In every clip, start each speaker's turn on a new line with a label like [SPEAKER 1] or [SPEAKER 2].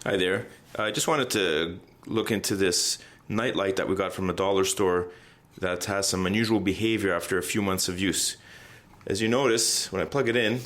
[SPEAKER 1] Hi there. I just wanted to look into this nightlight that we got from a dollar store that has some unusual behavior after a few months of use. As you notice, when I plug it in,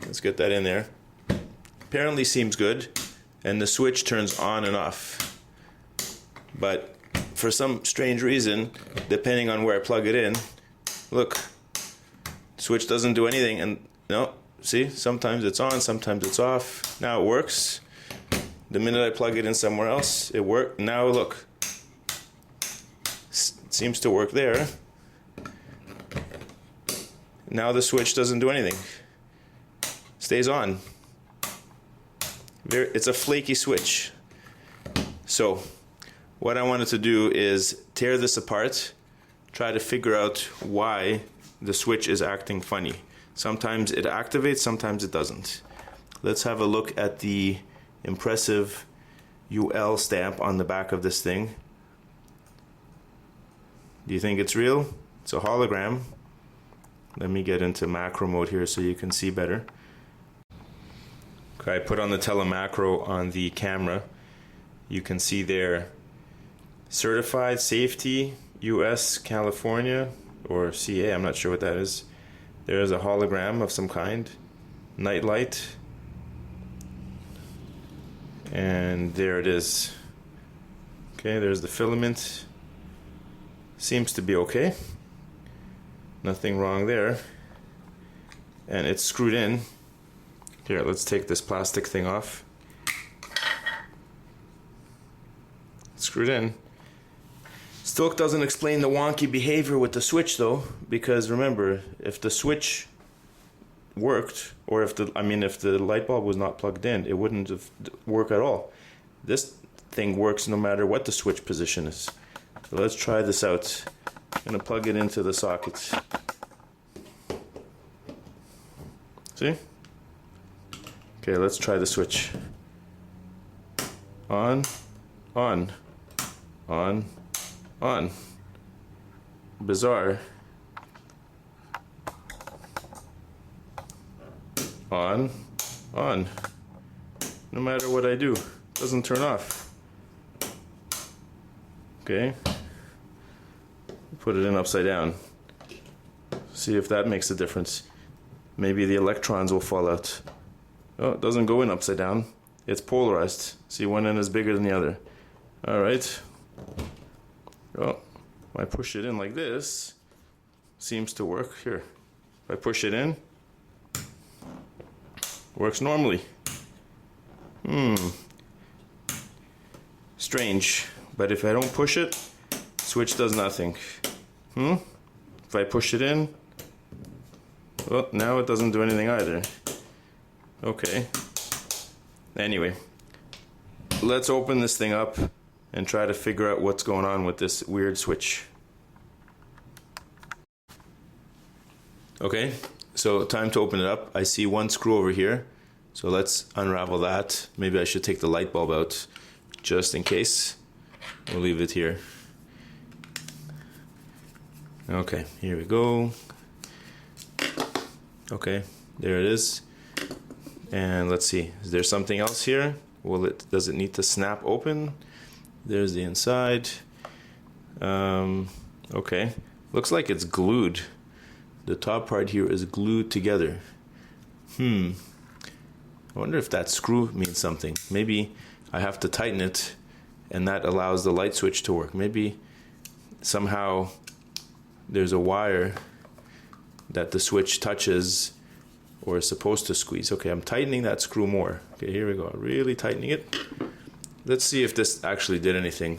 [SPEAKER 1] let's get that in there, apparently seems good, and the switch turns on and off. But for some strange reason, depending on where I plug it in, look, switch doesn't do anything, and no, see, sometimes it's on, sometimes it's off. Now it works. The minute I plug it in somewhere else, it worked. Now look, seems to work there. Now the switch doesn't do anything. Stays on. It's a flaky switch. So what I wanted to do is tear this apart, try to figure out why the switch is acting funny. Sometimes it activates, sometimes it doesn't. Let's have a look at the impressive UL stamp on the back of this thing. Do you think it's real? It's a hologram. Let me get into macro mode here so you can see better. Okay, I put on the telemacro on the camera. You can see there, certified safety, US, California, or CA, I'm not sure what that is. There is a hologram of some kind, nightlight, and there it is. Okay, there's the filament. Seems to be okay. Nothing wrong there. And it's screwed in. Here, let's take this plastic thing off. Screwed in. Still doesn't explain the wonky behavior with the switch though, because remember, if the switch worked, or if the light bulb was not plugged in, it wouldn't have worked at all. This thing works no matter what the switch position is. So let's try this out. I'm gonna plug it into the socket. See? Okay, let's try the switch. On, on, on, on. Bizarre. On, on. No matter what I do, it doesn't turn off. Okay. Put it in upside down. See if that makes a difference. Maybe the electrons will fall out. Oh, it doesn't go in upside down. It's polarized. See, one end is bigger than the other. Alright. Oh, if I push it in like this, seems to work. Here. If I push it in, works normally. Strange. But if I don't push it, switch does nothing. If I push it in, well, now it doesn't do anything either. Okay. Anyway, let's open this thing up and try to figure out what's going on with this weird switch. Okay, so time to open it up. I see one screw over here, so let's unravel that. Maybe I should take the light bulb out just in case. We'll leave it here. Okay, here we go. Okay, there it is. And let's see, is there something else here? Does it need to snap open? There's the inside. Okay, looks like it's glued. The top part here is glued together. I wonder if that screw means something. Maybe I have to tighten it and that allows the light switch to work. Maybe somehow there's a wire that the switch touches or is supposed to squeeze. Okay, I'm tightening that screw more. Okay, here we go, really tightening it. Let's see if this actually did anything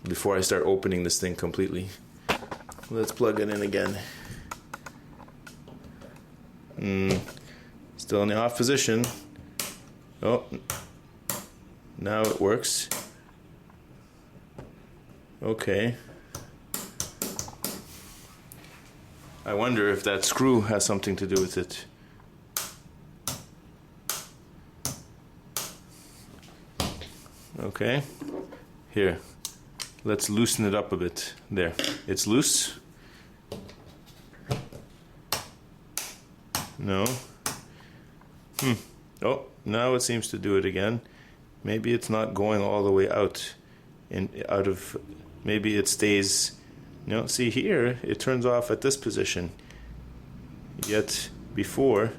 [SPEAKER 1] before I start opening this thing completely. Let's plug it in again. Still in the off position. Oh, now it works. Okay. I wonder if that screw has something to do with it. Okay. Here. Let's loosen it up a bit. There. It's loose. No. Oh, now it seems to do it again. Maybe it's not going all the way out maybe it stays. See here, it turns off at this position. Yet before,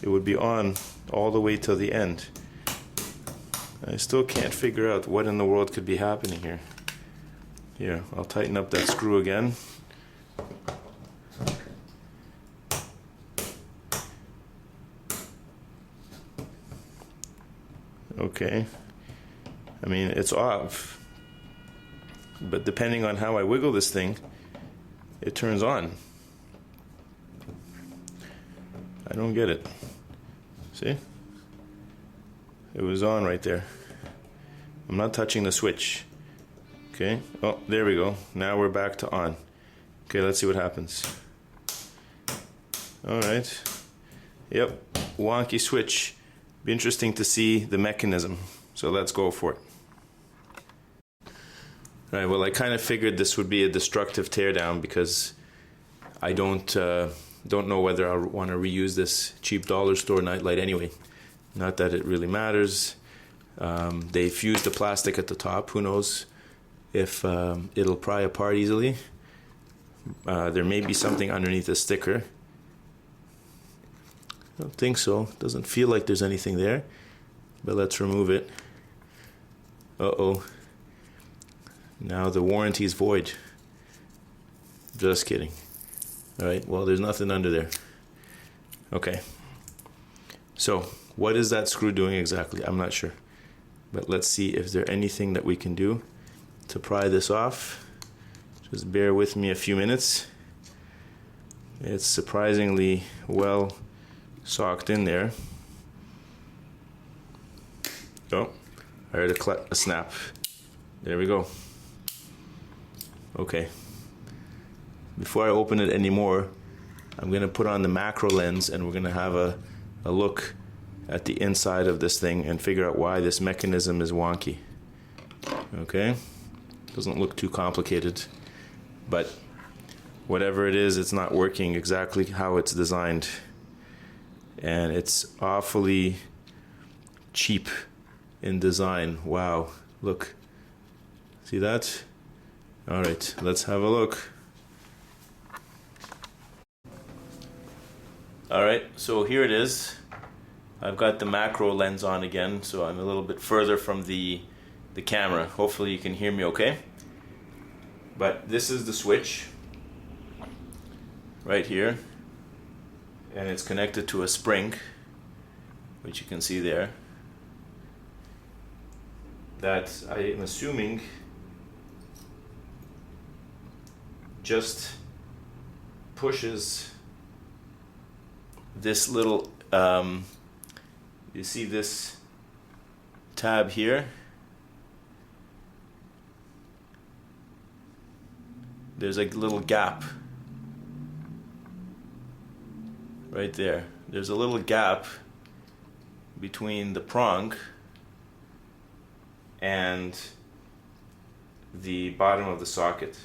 [SPEAKER 1] it would be on all the way till the end. I still can't figure out what in the world could be happening here. Here, I'll tighten up that screw again. Okay. I mean, it's off. But depending on how I wiggle this thing, it turns on. I don't get it. See? It was on right there. I'm not touching the switch. Okay. Oh, there we go. Now we're back to on. Okay, let's see what happens. All right. Yep. Wonky switch. Be interesting to see the mechanism. So let's go for it. All right. Well, I kind of figured this would be a destructive teardown because I don't know whether I want to reuse this cheap dollar store nightlight anyway. Not that it really matters. They fused the plastic at the top. Who knows if it'll pry apart easily. There may be something underneath the sticker. I don't think so. Doesn't feel like there's anything there. But let's remove it. Uh-oh. Now the warranty is void. Just kidding. All right, well, there's nothing under there. Okay. So, what is that screw doing exactly? I'm not sure. But let's see if there's anything that we can do to pry this off. Just bear with me a few minutes. It's surprisingly well socked in there. Oh, I heard a snap. There we go. Okay. Before I open it anymore, I'm going to put on the macro lens and we're going to have a look at the inside of this thing and figure out why this mechanism is wonky. Okay? Doesn't look too complicated, but whatever it is, it's not working exactly how it's designed. And it's awfully cheap in design. Wow. Look. See that? All right, let's have a look. All right, so here it is. I've got the macro lens on again, so I'm a little bit further from the camera. Hopefully you can hear me okay. But this is the switch right here, and it's connected to a spring, which you can see there, that I am assuming just pushes this little you see this tab here? There's a little gap right there. There's a little gap between the prong and the bottom of the socket.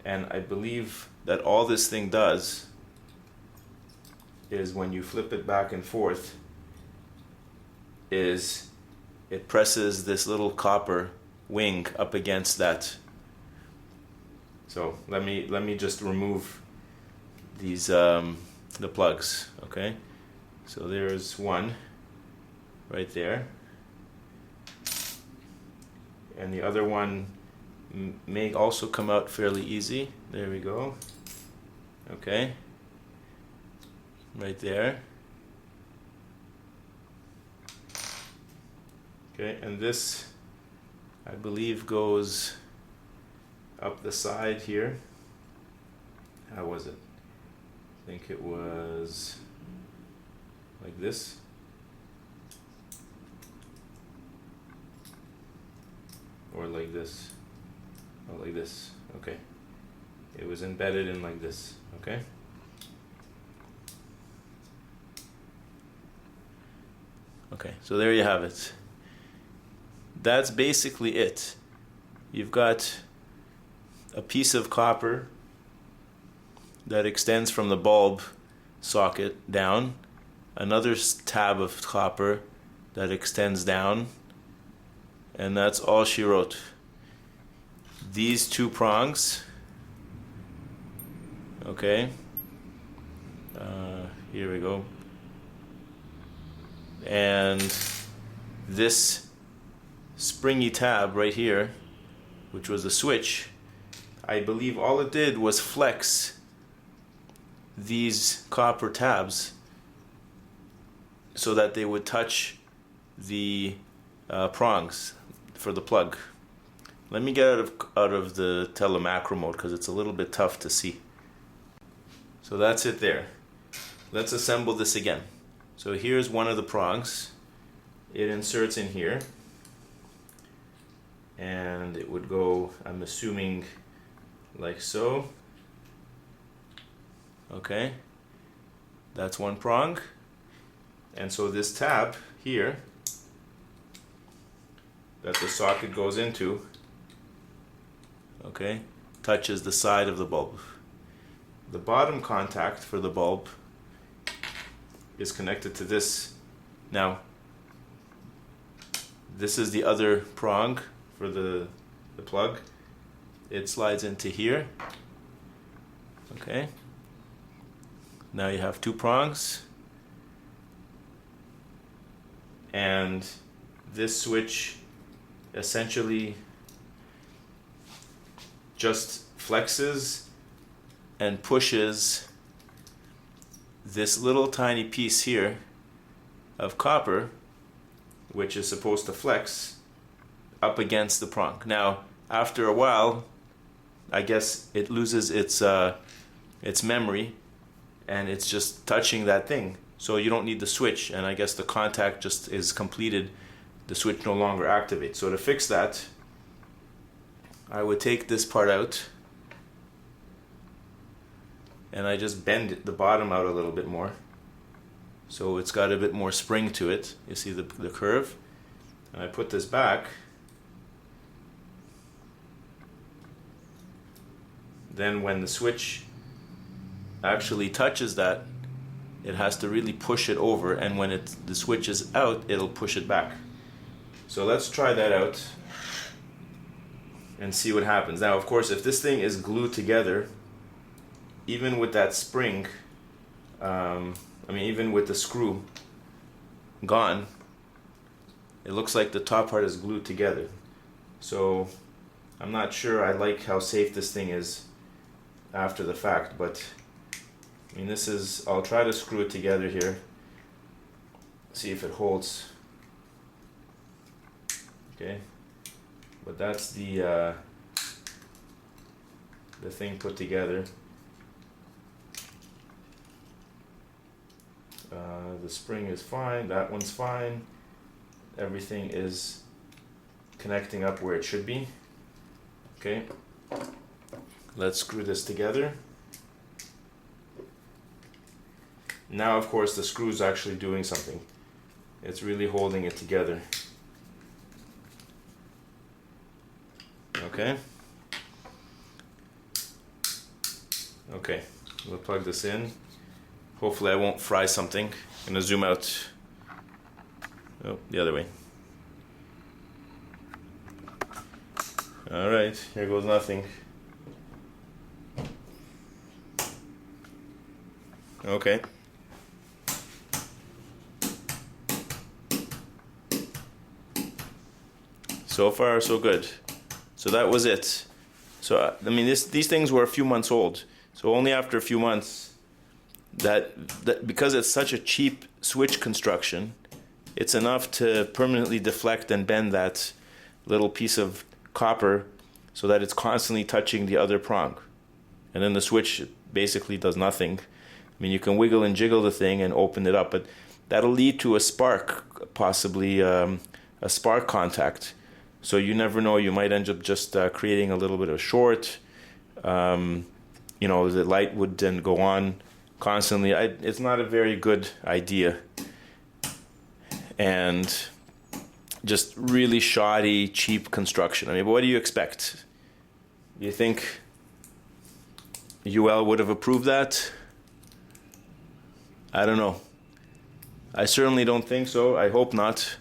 [SPEAKER 1] And I believe that all this thing does is when you flip it back and forth, is it presses this little copper wing up against that. So let me just remove these the plugs, okay? So there's one right there, and the other one may also come out fairly easy. There we go. Okay. Right there. Okay, and this, I believe, goes up the side here. How was it? I think it was like this. Or like this. Oh, like this. Okay. It was embedded in like this. Okay. Okay, so there you have it. That's basically it. You've got a piece of copper that extends from the bulb socket down, another tab of copper that extends down, and that's all she wrote. These two prongs, okay, here we go, and this springy tab right here, which was the switch, I believe all it did was flex these copper tabs so that they would touch the prongs for the plug. Let me get out of the telemacro mode because it's a little bit tough to see. So that's it there. Let's assemble this again. So here's one of the prongs. It inserts in here, and it would go, I'm assuming, like so. Okay, that's one prong. And so this tab here that the socket goes into, okay, touches the side of the bulb. The bottom contact for the bulb is connected to this. Now, this is the other prong for the plug. It slides into here. Okay. Now you have two prongs. And this switch essentially just flexes and pushes this little tiny piece here of copper, which is supposed to flex, up against the prong. Now, after a while, I guess it loses its memory, and it's just touching that thing. So you don't need the switch, and I guess the contact just is completed. The switch no longer activates. So to fix that, I would take this part out, and I just bend the bottom out a little bit more. So it's got a bit more spring to it. You see the curve? And I put this back. Then when the switch actually touches that, it has to really push it over, and when the switch is out, it'll push it back. So let's try that out and see what happens. Now, of course, if this thing is glued together, even with that spring, even with the screw gone, it looks like the top part is glued together. So I'm not sure I like how safe this thing is after the fact, but I'll try to screw it together here, see if it holds. Okay, but that's the thing put together. The spring is fine, that one's fine, everything is connecting up where it should be. Okay, let's screw this together. Now, of course, the screw is actually doing something. It's really holding it together. Okay. Okay, we'll plug this in. Hopefully I won't fry something. I'm gonna zoom out. Oh, the other way. All right, here goes nothing. Okay. So far, so good. So that was it. So these things were a few months old. So only after a few months, that because it's such a cheap switch construction, it's enough to permanently deflect and bend that little piece of copper so that it's constantly touching the other prong. And then the switch basically does nothing. You can wiggle and jiggle the thing and open it up, but that'll lead to a spark, possibly a spark contact. So you never know, you might end up just creating a little bit of short. The light would then go on constantly. It's not a very good idea. And just really shoddy, cheap construction. But what do you expect? You think UL would have approved that? I don't know. I certainly don't think so. I hope not,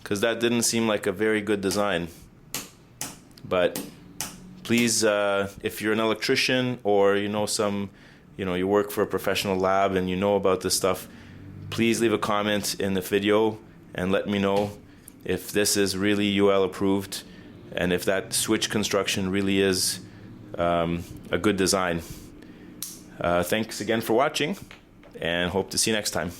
[SPEAKER 1] because that didn't seem like a very good design. But please, if you're an electrician or you work for a professional lab and you know about this stuff, please leave a comment in the video and let me know if this is really UL approved and if that switch construction really is a good design. Thanks again for watching, and hope to see you next time.